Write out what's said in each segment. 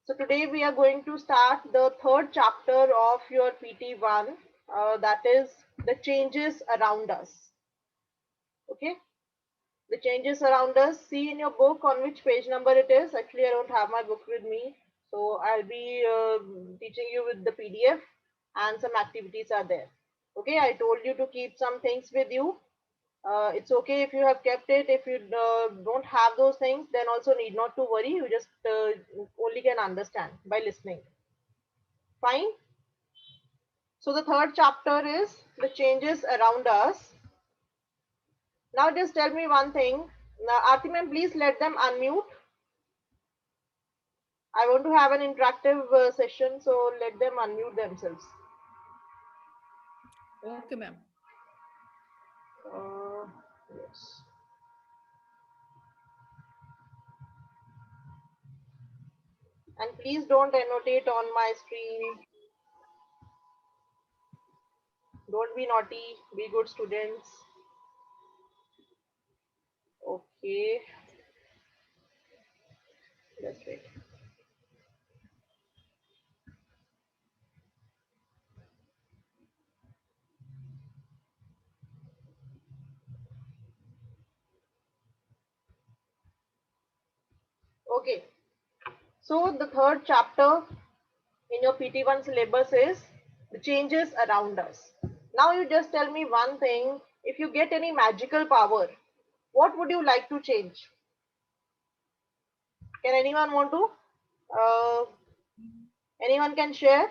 So today we are going to start the third chapter of your PT1, that is the changes around us. Okay, the changes around us. See in your book on which page number it is. Actually, I don't have my book with me, so I'll be teaching you with the PDF, and some activities are there. Okay, I told you to keep some things with you. It's okay if you have kept it. If you don't have those things, then also need not to worry. You just only can understand by listening. Fine. So the third chapter is the changes around us. Now just tell me one thing. Now, Aarti ma'am, please let them unmute. I want to have an interactive session, so let them unmute themselves. Okay, ma'am. Yes. And please don't annotate on my screen. Don't be naughty. Be good students. Okay. Just wait. Okay. So the third chapter in your PT1 syllabus is the changes around us. Now you just tell me one thing. If you get any magical power, what would you like to change? Can anyone want to? Anyone can share?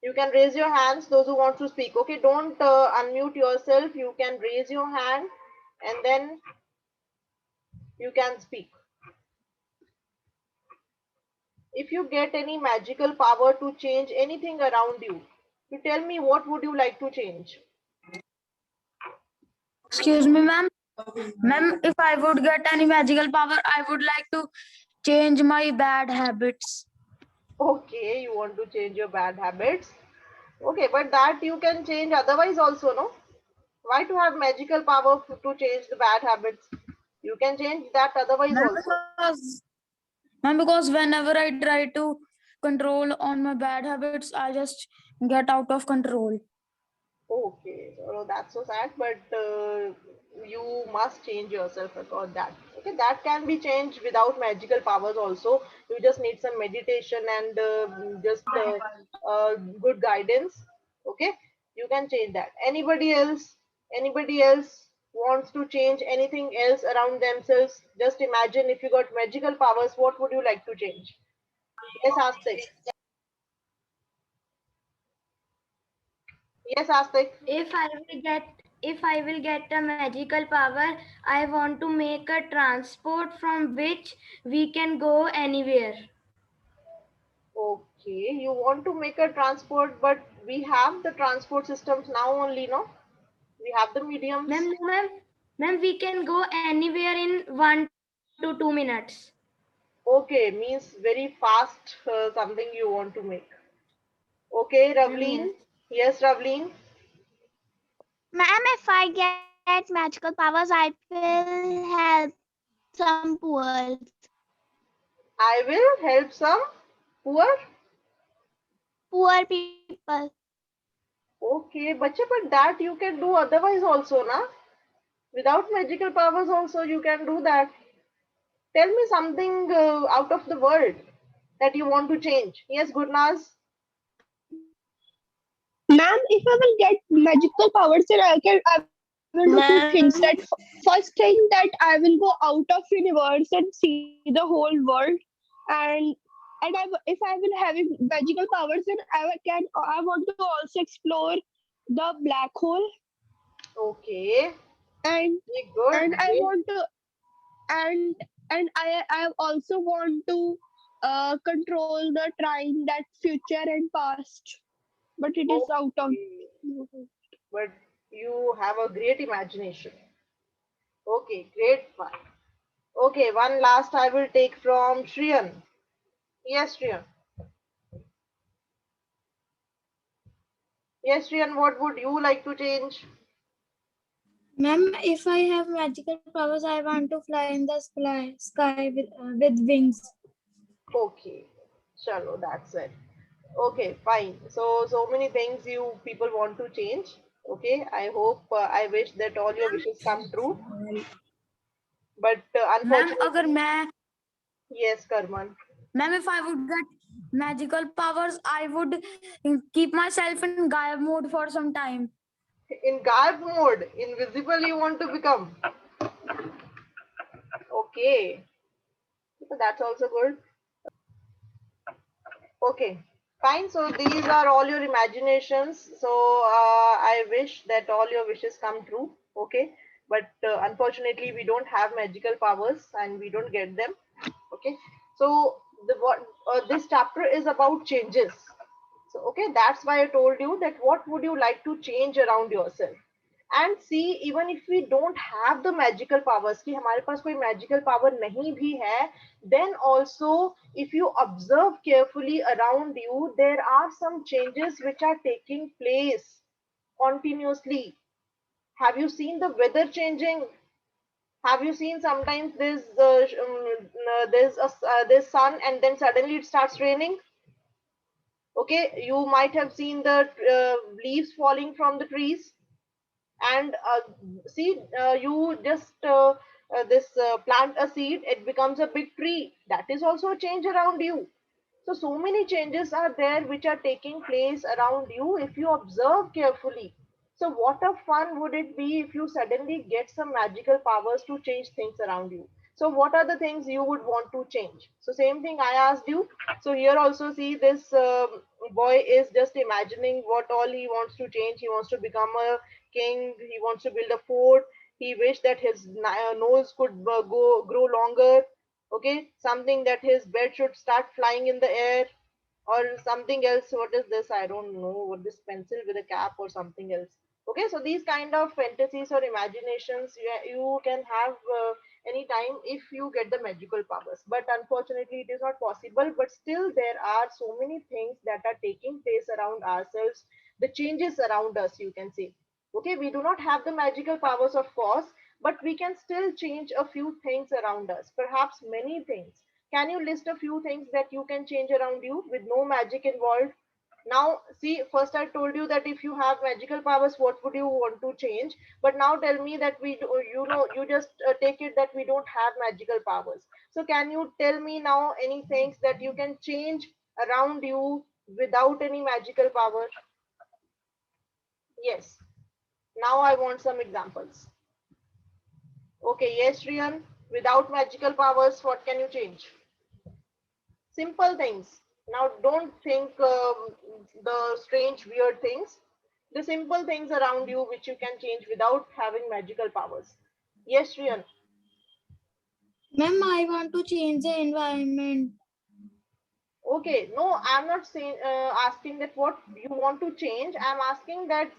You can raise your hands, those who want to speak. Okay, don't unmute yourself. You can raise your hand and then you can speak. If you get any magical power to change anything around you, you tell me what would you like to change? Excuse me, ma'am. Ma'am, if I would get any magical power, I would like to change my bad habits. Okay, you want to change your bad habits. Okay, but that you can change otherwise also, no? Why to have magical power to change the bad habits? You can change that otherwise also. Because whenever I try to control on my bad habits, I just get out of control. Okay, so that's so sad, but you must change yourself about that. Okay, that can be changed without magical powers also. You just need some meditation and just good guidance. Okay, you can change that. Anybody else? Anybody else wants to change anything else around themselves? Just imagine if you got magical powers, what would you like to change? Yes, Astik. Yes, Astik. If I will get a magical power, I want to make a transport from which we can go anywhere. Okay, you want to make a transport, but we have the transport systems now only, no? We have the mediums. Ma'am, we can go anywhere in 1 to 2 minutes. Okay, means very fast something you want to make. Okay, Ravleen. Yes, Ravleen. Ma'am, if I get magical powers, I will help some poor. I will help some poor. Poor people. Okay, but that you can do otherwise also, na? Without magical powers also you can do that. Tell me something out of the world that you want to change. Yes, Gurnaz. Ma'am, if I will get magical powers, then I will do two things. That first thing that I will go out of universe and see the whole world, and if I will having magical powers, then I want to also explore the black hole, Okay. and Very good. and I want to and I also want to control the time that future and past, but it is out of. Okay. But you have a great imagination. Okay, great fun. Okay, one last I will take from Shriyan. Yes, Shriyan. Yes, Shriyan, what would you like to change? Ma'am, if I have magical powers, I want to fly in the sky with wings. Okay, chalo, that's it. Okay, fine. So many things you people want to change. Okay, I hope, I wish that all your wishes come true. But ma'am अगर unfortunately, मैं yes, Karman. Ma'am if I would get magical powers, I would keep myself in Gaia mode for some time. In garb mode, invisible you want to become. Okay, so that's also good. Okay, fine. So these are all your imaginations. So I wish that all your wishes come true. Okay, but unfortunately we don't have magical powers and we don't get them. Okay, so the what this chapter is about changes. So okay, that's why I told you that what would you like to change around yourself. And see, even if we don't have the magical powers, कि हमारे पास कोई magical power नहीं भी है, then also if you observe carefully around you, there are some changes which are taking place continuously. Have you seen the weather changing? Have you seen sometimes there's sun and then suddenly it starts raining? Okay, you might have seen the leaves falling from the trees. And see, you just this plant a seed, it becomes a big tree. That is also a change around you. So many changes are there which are taking place around you if you observe carefully. So what a fun would it be if you suddenly get some magical powers to change things around you. So what are the things you would want to change? So same thing I asked you. So here also see, this boy is just imagining what all he wants to change. He wants to become a king, he wants to build a fort, he wished that his nose could grow longer. Okay, something that his bed should start flying in the air, or something else. What is this? I don't know. What, this pencil with a cap or something else? Okay, so these kind of fantasies or imaginations you can have anytime if you get the magical powers, but unfortunately it is not possible. But still there are so many things that are taking place around ourselves, the changes around us, you can say. Okay, we do not have the magical powers, of course, but we can still change a few things around us, perhaps many things. Can you list a few things that you can change around you with no magic involved? Now, see, first I told you that if you have magical powers, what would you want to change? But now tell me that we, you know, you just take it that we don't have magical powers. So can you tell me now any things that you can change around you without any magical power? Yes. Now I want some examples. Okay, yes, Rian. Without magical powers, what can you change? Simple things. Now, don't think the strange, weird things. The simple things around you which you can change without having magical powers. Yes, Rian. Ma'am, I want to change the environment. Okay, no, I'm not saying asking that what you want to change. I'm asking that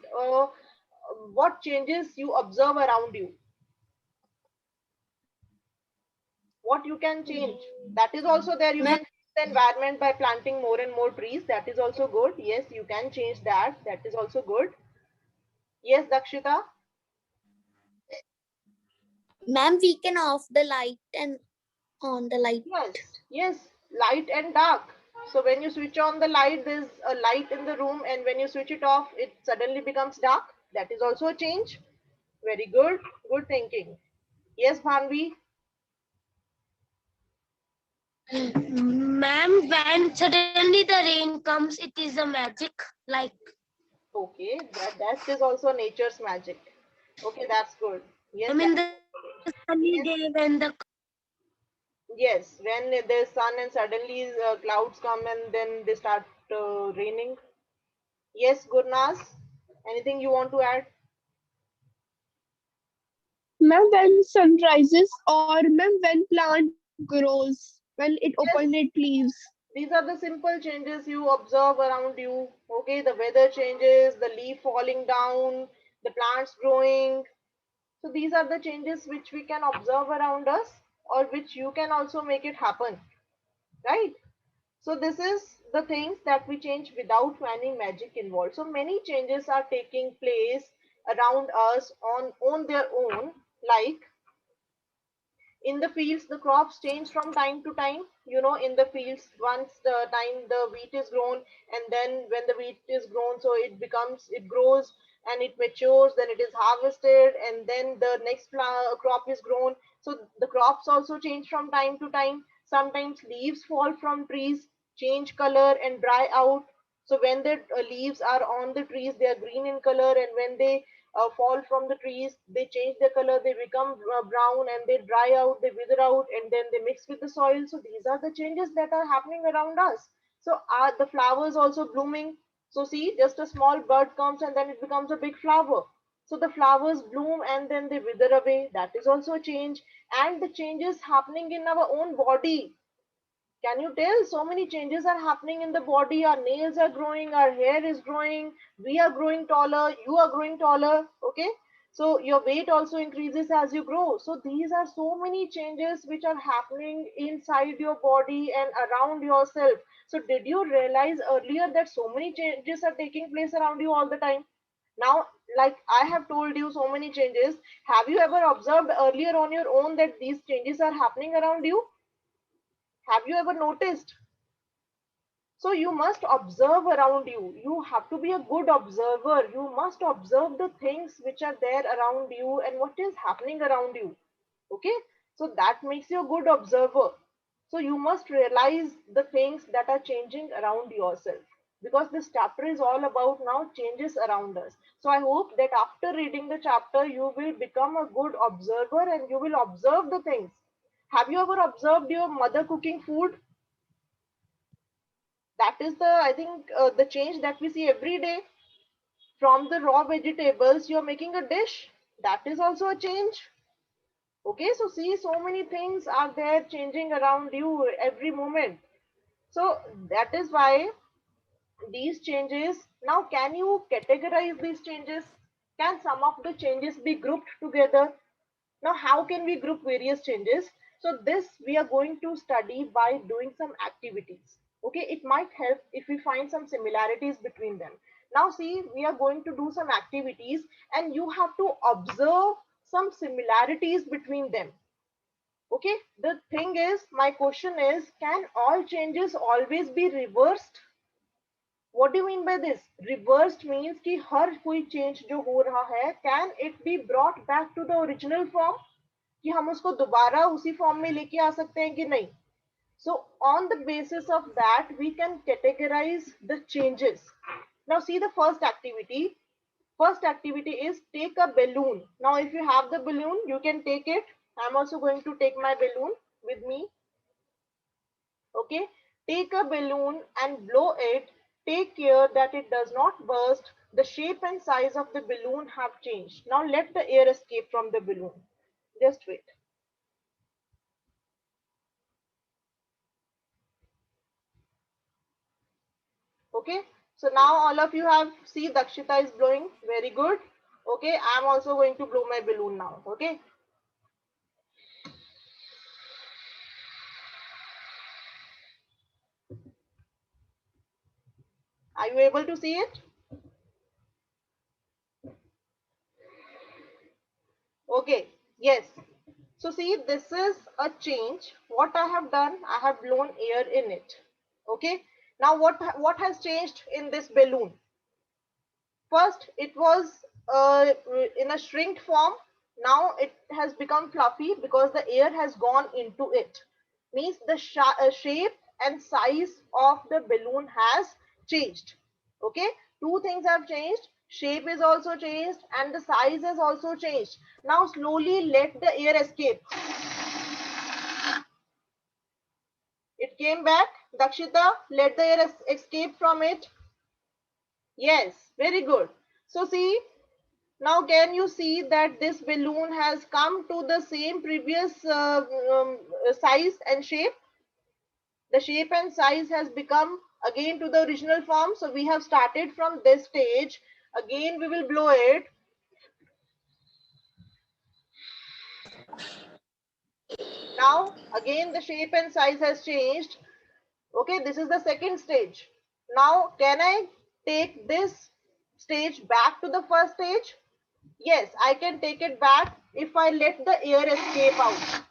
what changes you observe around you. What you can change. That is also there. You Ma'am, can change the environment by planting more and more trees. That is also good. Yes, you can change that. That is also good. Yes, Dakshita. Ma'am, we can off the light and on the light. Yes, yes, light and dark. So when you switch on the light, there's a light in the room, and when you switch it off, it suddenly becomes dark. That is also a change. Very good. Good thinking. Yes, Bhanvi. Ma'am, when suddenly the rain comes, it is a magic. Like, Okay, that is also nature's magic. Okay, that's good. I Yes, mean, the sunny yes, day when the yes. When there's sun and suddenly clouds come and then they start raining. Yes, Gurnas. Anything you want to add? Ma'am, when sun rises or ma'am, when plant grows, when it opens Yes. its leaves. These are the simple changes you observe around you. Okay, the weather changes, the leaf falling down, the plants growing. So these are the changes which we can observe around us, or which you can also make it happen, right? So this is the things that we change without any magic involved. So many changes are taking place around us on their own. Like In the fields, the crops change from time to time. You know, in the fields, once the time the wheat is grown, and then when the wheat is grown, so it grows and it matures, then it is harvested, and then the next crop is grown. So the crops also change from time to time. Sometimes leaves fall from trees, change color and dry out. So when the leaves are on the trees, they are green in color, and when they fall from the trees, they change their color, they become brown, and they dry out, they wither out, and then they mix with the soil. So these are the changes that are happening around us. So are the flowers also blooming? So see, just a small bud comes and then it becomes a big flower. So the flowers bloom and then they wither away. That is also a change. And the changes happening in our own body. Can you tell? So many changes are happening in the body. Our nails are growing, our hair is growing, we are growing taller, you are growing taller. Okay. So your weight also increases as you grow. So these are so many changes which are happening inside your body and around yourself. So did you realize earlier that so many changes are taking place around you all the time? Now, like I have told you so many changes, have you ever observed earlier on your own that these changes are happening around you? Have you ever noticed? So you must observe around you. You have to be a good observer. You must observe the things which are there around you and what is happening around you. Okay. So that makes you a good observer. So you must realize the things that are changing around yourself, because this chapter is all about now changes around us. So I hope that after reading the chapter, you will become a good observer and you will observe the things. Have you ever observed your mother cooking food? That is the, I think, the change that we see every day. From the raw vegetables, you're making a dish. That is also a change. Okay, so see, so many things are there changing around you every moment. So that is why these changes, now can you categorize these changes? Can some of the changes be grouped together? Now, how can we group various changes? So this we are going to study by doing some activities. Okay, it might help if we find some similarities between them. Now see, we are going to do some activities and you have to observe some similarities between them. Okay, the thing is, my question is, can all changes always be reversed? What do you mean by this? Reversed means कि हर कोई change जो हो रहा है, can it be brought back to the original form? कि हम उसको दोबारा उसी फॉर्म में लेके आ सकते हैं कि नहीं? So on the basis of that, we can categorize the changes. Now see the first activity. First activity is take a balloon. Now if you have the balloon, you can take it. I'm also going to take my balloon with me. Okay, take a balloon and blow it. Take care that it does not burst. The shape and size of the balloon have changed. Now let the air escape from the balloon. Just wait. Okay, so now all of you have, see, Dakshita is blowing. Very good. Okay, I'm also going to blow my balloon now. Okay. Are you able to see it? Okay, yes. So see, this is a change. What I have done, I have blown air in it. Okay. Now what has changed in this balloon? First, it was in a shrinked form. Now it has become fluffy because the air has gone into it. Means the shape and size of the balloon has changed. Okay, two things have changed. Shape is also changed and the size has also changed. Now slowly let the air escape. It came back. Dakshita, let the air escape from it. Yes, very good. So see, now can you see that this balloon has come to the same previous size and shape? The shape and size has become again to the original form. So we have started from this stage. Again we will blow it. Now again the shape and size has changed. Okay, this is the second stage. Now can I take this stage back to the first stage? Yes, I can take it back if I let the air escape out.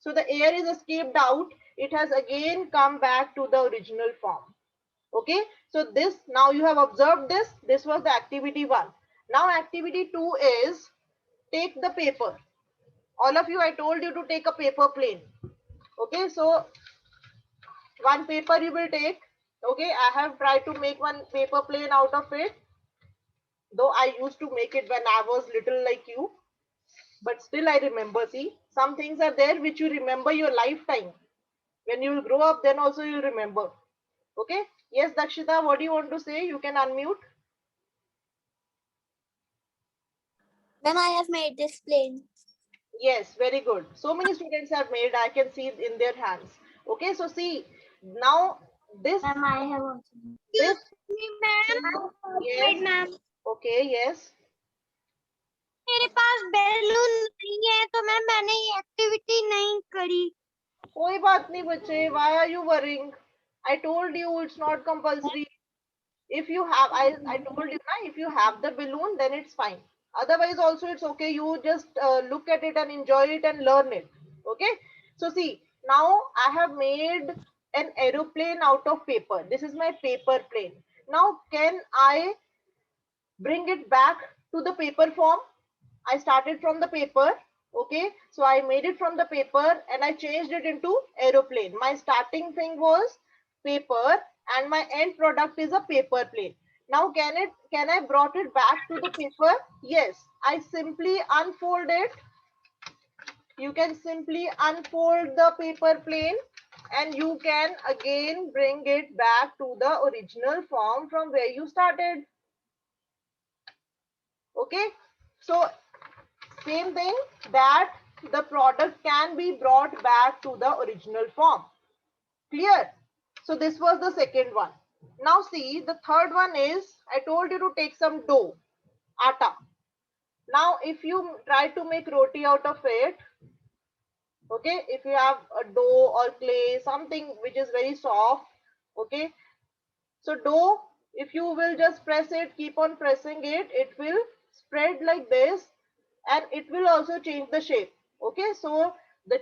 So the air is escaped out. It has again come back to the original form. Okay, so this, now you have observed this. This was the activity 1. Now activity 2 is take the paper. All of you, I told you to take a paper plane. Okay, so one paper you will take. Okay, I have tried to make one paper plane out of it, though I used to make it when I was little like you, but still I remember. See, some things are there which you remember your lifetime. When you will grow up, then also you'll remember. Okay, yes Dakshita, what do you want to say? You can unmute. Ma'am, I have made this plane. Yes, very good. So many students have made, I can see it in their hands. Okay, so see, now this, Ma'am, I have also. this, ma'am yes, ma'am okay, yes. मेरे पास balloon नहीं है तो मैंने ये activity नहीं करी. कोई बात नहीं बच्चे, why are you worrying? I told you it's not compulsory. If you have, I told you na, if you have the balloon, then it's fine. Otherwise also it's okay. You just look at it and enjoy it and learn it. Okay, so see, now I have made an aeroplane out of paper. This is my paper plane. Now can I bring it back to the paper form? I started from the paper. Okay, so I made it from the paper and I changed it into aeroplane. My starting thing was paper and my end product is a paper plane. Now can I brought it back to the paper? Yes, I simply unfold it. You can simply unfold the paper plane and you can again bring it back to the original form from where you started. Okay, so same thing, that the product can be brought back to the original form. Clear? So this was the second one. Now see, the third one is, I told you to take some dough, atta. Now if you try to make roti out of it, okay, if you have a dough or clay, something which is very soft, okay, so dough, if you will just press it, keep on pressing it, it will spread like this and it will also change the shape. Okay, so the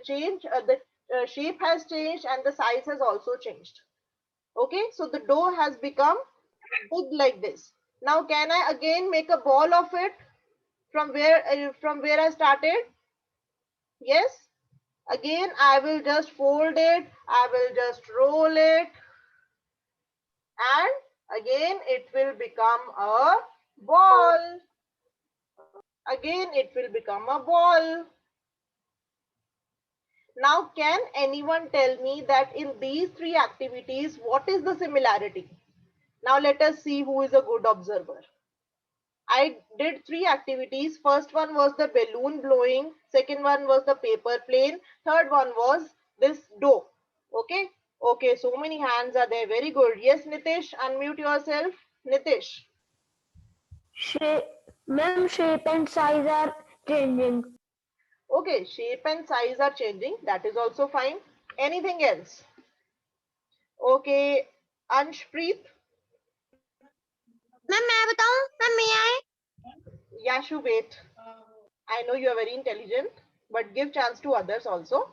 shape has changed and the size has also changed. Okay, so the dough has become big like this. Now can I again make a ball of it from where I started? Yes, again I will just fold it, I will just roll it, and again it will become a ball. Again it will become a ball. Now can anyone tell me that in these three activities what is the similarity? Now let us see who is a good observer. I did three activities. First one was the balloon blowing, second one was the paper plane, third one was this dough. Okay, okay, so many hands are there. Very good. Yes Nitish, unmute yourself. Nitish. Ma'am, shape and size are changing. Okay, shape and size are changing. That is also fine. Anything else? Okay, Anshpreet. Ma'am मैं बताऊं ma'am may I? Yashu, wait. I know you are very intelligent, but give chance to others also.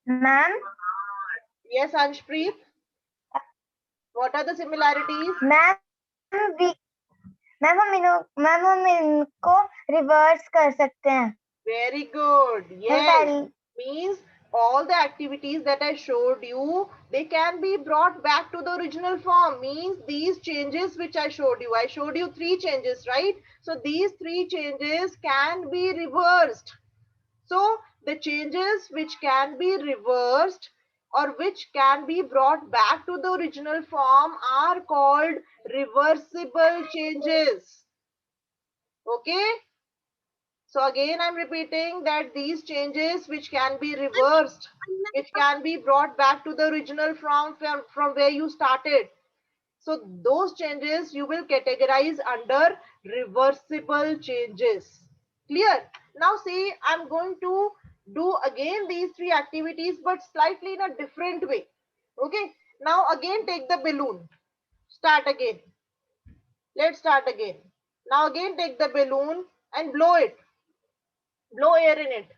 Ma'am, Yes, Anshpreet. What are the similarities? Ma'am हम इनको reverse कर सकते हैं. Very good. Yes. Means all the activities that I showed you, they can be brought back to the original form. Means these changes which I showed you three changes, right? So these three changes can be reversed. So the changes which can be reversed or which can be brought back to the original form are called reversible changes. Okay. So again, I'm repeating that these changes which can be reversed, which can be brought back to the original form from where you started. So those changes you will categorize under reversible changes. Clear? Now see, I'm going to do again these three activities, but slightly in a different way. Okay. Now again, take the balloon. Start again. Let's start again. Now again, take the balloon and blow it. Blow air in it.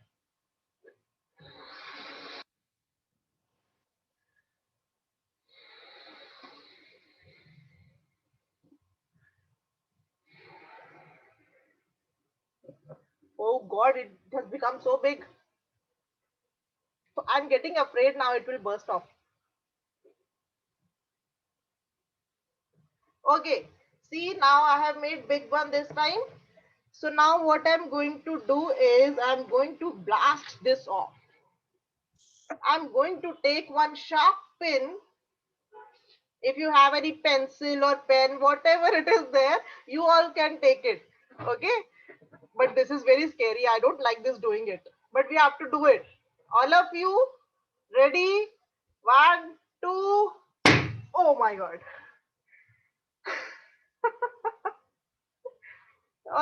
God, it has become so big. So I'm getting afraid now it will burst off. Okay, see, now I have made big one this time. So now what I'm going to do is I'm going to blast this off. I'm going to take one sharp pin. If you have any pencil or pen, whatever it is there, you all can take it. Okay, but this is very scary. I don't like this doing it, but we have to do it. All of you ready? 1, 2. Oh my God.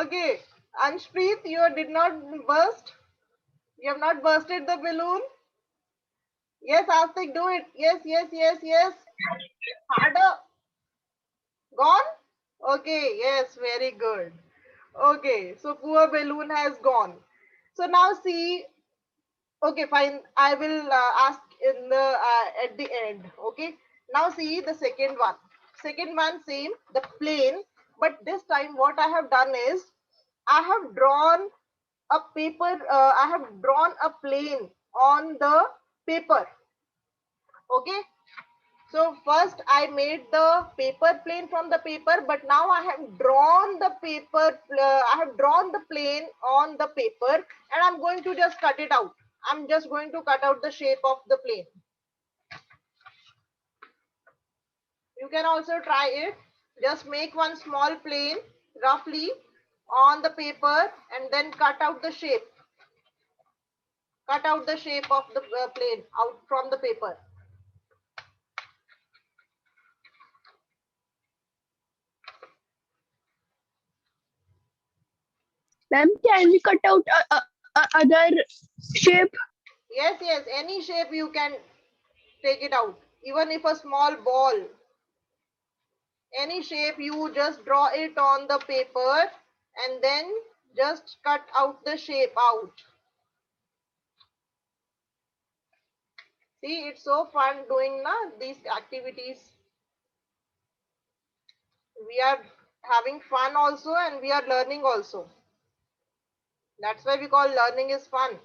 Okay, Anshpreet, you did not burst. You have not bursted the balloon. Yes, Astik, do it. Yes, yes, yes, yes. Harder. Gone? Okay, yes, very good. Okay, so poor balloon has gone. So now see, okay, fine. I will ask in the at the end. Okay. Now see the second one. Second one, same, the plane. But this time, what I have done is, I have drawn a paper. I have drawn a plane on the paper. Okay. So first I made the paper plane from the paper, but now I have drawn the paper. I have drawn the plane on the paper, and I'm going to just cut it out. I'm just going to cut out the shape of the plane. You can also try it. Just make one small plane roughly on the paper and then cut out the shape. Cut out the shape of the plane out from the paper. Ma'am, can we cut out other shape? Yes, yes, any shape you can take it out. Even if a small ball, any shape, you just draw it on the paper and then just cut out the shape out. See, it's so fun doing these activities. We are having fun also and we are learning also. That's why we call learning is fun.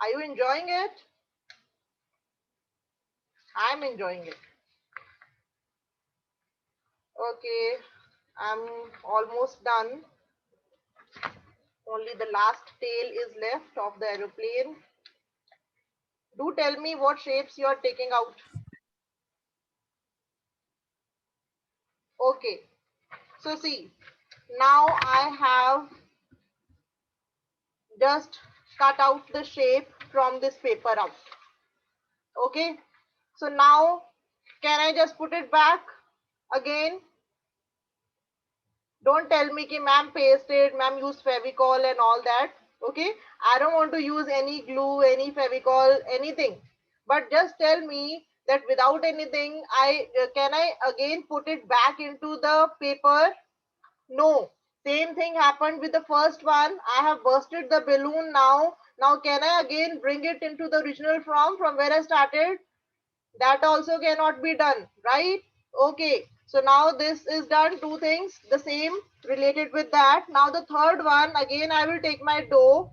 Are you enjoying it? I'm enjoying it. Okay, I'm almost done. Only the last tail is left of the aeroplane. Do tell me what shapes you are taking out. Okay, so see, now I have just cut out the shape from this paper out. Okay, so now can I just put it back again? Don't tell me ki ma'am pasted, ma'am used Fevicol and all that. Okay, I don't want to use any glue, any Fevicol, anything. But just tell me that without anything, can I again put it back into the paper? No. Same thing happened with the first one. I have bursted the balloon now. Now can I again bring it into the original form from where I started? That also cannot be done, right? Okay, so now this is done. Two things, the same related with that. Now the third one, again I will take my dough,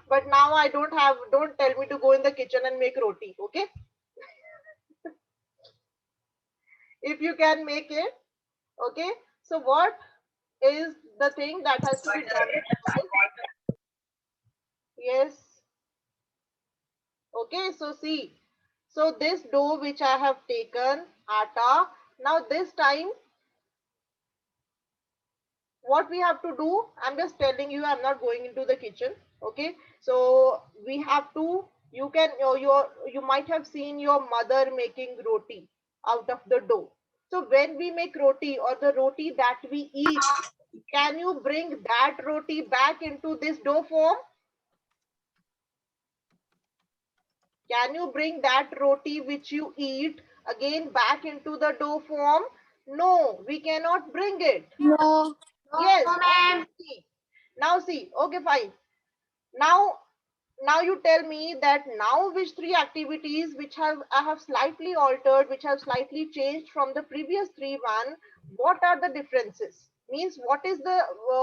but now I don't tell me to go in the kitchen and make roti. Okay, if you can make it. Okay, so what is the thing that has to be done? Yes. Okay, so see, so this dough which I have taken, atta, now this time what we have to do, I'm just telling you, I'm not going into the kitchen. Okay, so we have to, you can, you might have seen your mother making roti out of the dough. So when we make roti or the roti that we eat, can you bring that roti back into this dough form? Can you bring that roti which you eat again back into the dough form? No, we cannot bring it. No. Yes. No, ma'am. Now see. Okay, fine. Now you tell me that now which three activities which I have slightly altered, which have slightly changed from the previous three one, what are the differences? Means what is the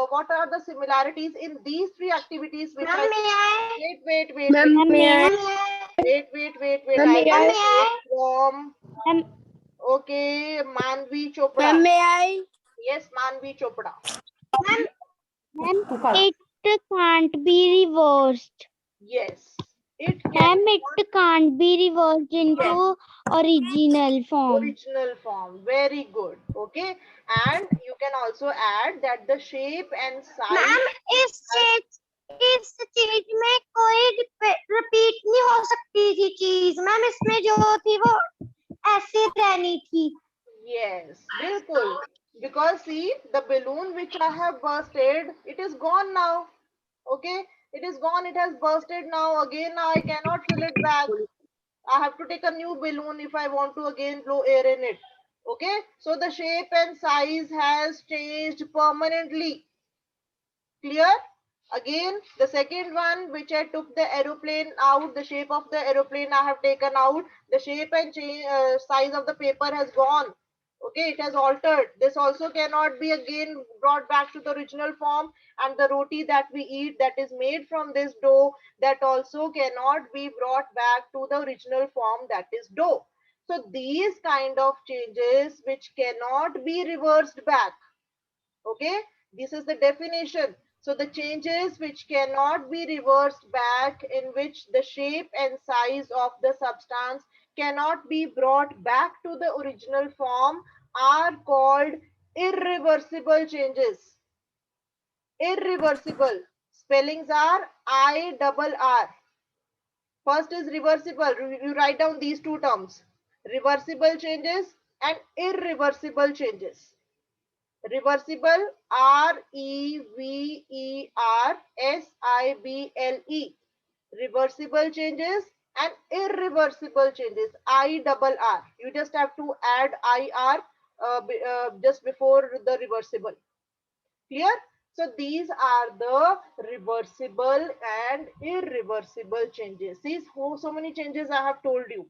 what are the similarities in these three activities which Ma'am, are may I? wait. Ma'am, may I? Wait. Ma'am, I may will I? take from Ma'am, okay Manvi Chopra. Ma'am, may I? Yes, Manvi Chopra. ma'am, it can't be reversed. Yes, it Ma'am, can it can't be reversed yes, into original form. original form. Very good. Okay, and you can also add that the shape and size. Ma'am इस चीज में कोई repeat नहीं हो सकती थी चीज ma'am इसमें जो थी वो ऐसे रहनी थी Yes, bilkul. Because see, the balloon which I have bursted, it is gone now. Okay, it is gone. It has bursted now. Again, I cannot fill it back. I have to take a new balloon if I want to again blow air in it. Okay, so the shape and size has changed permanently. Clear? Again, the second one, which I took the aeroplane out, the shape of the aeroplane I have taken out, the shape and size of the paper has gone. Okay, it has altered. This also cannot be again brought back to the original form, and the roti that we eat that is made from this dough, that also cannot be brought back to the original form, that is dough. So these kind of changes which cannot be reversed back. Okay, this is the definition. So the changes which cannot be reversed back, in which the shape and size of the substance cannot be brought back to the original form, are called irreversible changes. Irreversible spellings are IRR. First is reversible. You write down these two terms: reversible changes and irreversible changes. Reversible, REVERSIBLE. Reversible changes and irreversible changes, IRR. You just have to add IR just before the reversible. Clear? So these are the reversible and irreversible changes. See so many changes I have told you.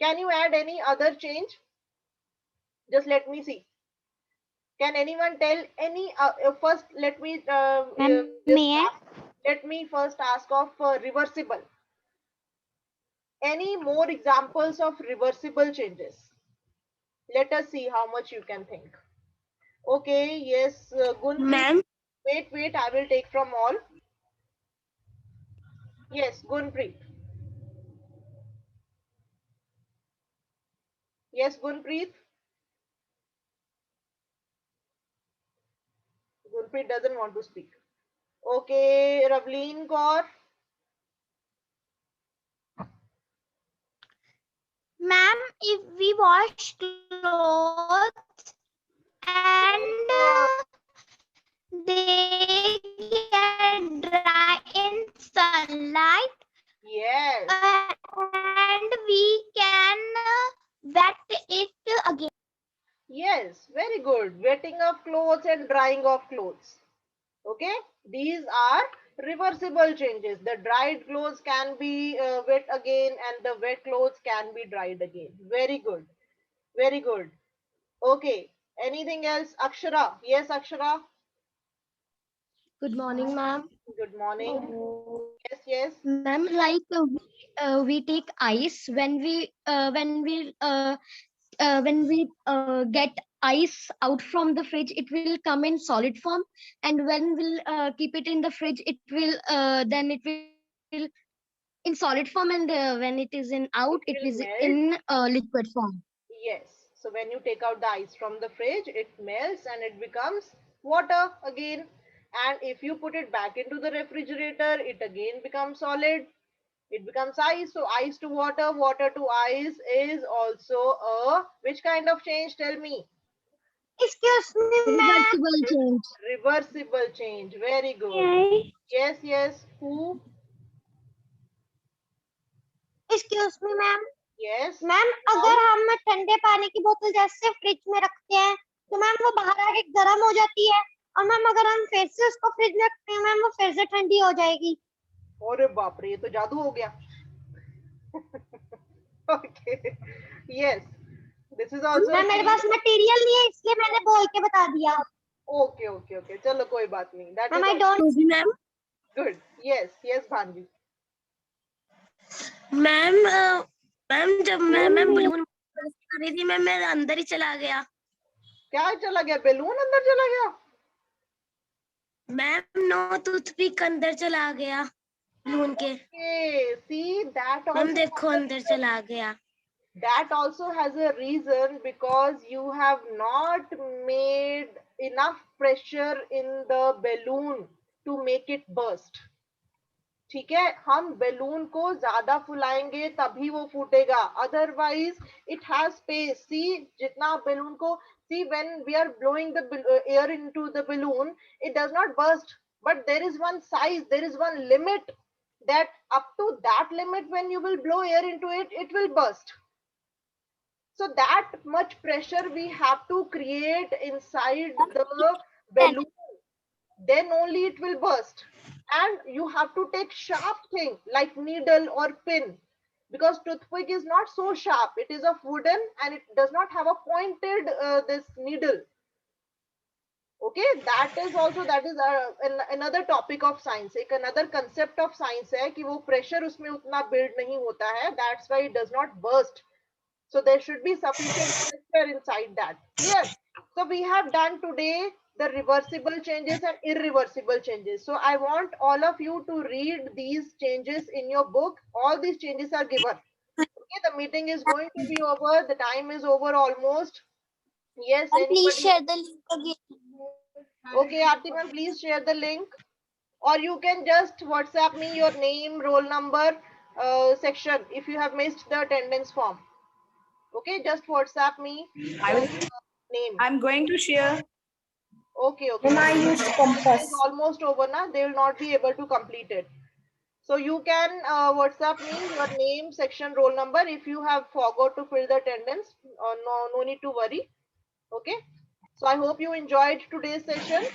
Can you add any other change? Just let me see. Can anyone tell any first let me Ma'am, may I? let me first ask of reversible. Any more examples of reversible changes? Let us see how much you can think. Okay, yes, Gunpreet. Ma'am. Wait, I will take from all. Yes, Gunpreet. Yes, Gunpreet. Gunpreet doesn't want to speak. Okay, Ravleen Kaur. Ma'am, if we wash clothes and they get dry in sunlight, Yes. and we can wet it again. Yes, very good. Wetting of clothes and drying of clothes. Okay, these are reversible changes. The dried clothes can be wet again, and the wet clothes can be dried again. Very good. Very good. Okay, anything else? Akshara. Yes, Akshara. Good morning, ma'am. Good morning. Yes. Ma'am, like we take ice when we get ice out from the fridge, it will come in solid form, and when we'll keep it in the fridge, it will in solid form, and when it is in out, It it will is melt. in liquid form. Yes. So when you take out the ice from the fridge, it melts and it becomes water again. And if you put it back into the refrigerator, it again becomes solid. It becomes ice. So ice to water, water to ice is also a which kind of change? Tell me. excuse me ma'am Reversible change. Reversible change. Very good. Yes. Who? excuse me ma'am Yes. Ma'am अगर हम ठंडे पानी की बोतल जैसे fridge में रखते हैं तो मैम वो बाहर आके गर्म हो जाती है और मैम अगर हम फिर से उसको फ्रिज में रखते हैं मैम वो फिर से ठंडी हो जाएगी अरे बाप रे, ये तो जादू हो गया. Okay. Yes. This is also. Ma'am मेरे पास मटेरियल नहीं है इसलिए मैंने बोल के बता दिया Okay, okay, okay. चलो कोई बात नहीं. That is Ma'am, I also don't. Ma'am good. Yes, yes, Bhanvi. Ma'am ma'am जब मैं बलून कर रही थी मैम मैं अंदर ही चला गया क्या चला गया? बैलून अंदर चला गया? मैम नो टूथपिक अंदर चला गया बलून के Okay, see that ma'am also देखो has a अंदर reason. चला गया That also has a reason because you have not made enough pressure in the balloon to make it burst. ठीक है, हम balloon को ज्यादा फुलाएंगे तभी वो फूटेगा. Otherwise it has space. See, जितना आप balloon को see, when we are blowing the air into the balloon, it does not burst. But there is one size, there is one limit, that up to that limit when you will blow air into it, it will burst. So that much pressure we have to create inside the balloon, then only it will burst. And you have to take sharp thing like needle or pin, because toothpick is not so sharp. It is of wooden and it does not have a pointed this needle. Okay, that is another topic of science. एक another concept of science है कि वो pressure उसमें उतना build नहीं होता है. That's why it does not burst. So there should be sufficient pressure inside that. Clear? So we have done today the reversible changes and irreversible changes. So I want all of you to read these changes in your book. All these changes are given. Okay, the meeting is going to be over. The time is over almost. Yes, And please anybody? share the link again. Okay, Aarti ma'am, please share the link. Or you can just WhatsApp me your name, roll number, section if you have missed the attendance form. Okay, just WhatsApp me your name. I'm going to share. Okay, okay. It's almost over now. They will not be able to complete it. So you can WhatsApp me your name, section, roll number. If you have forgot to fill the attendance, no need to worry. Okay. So I hope you enjoyed today's session.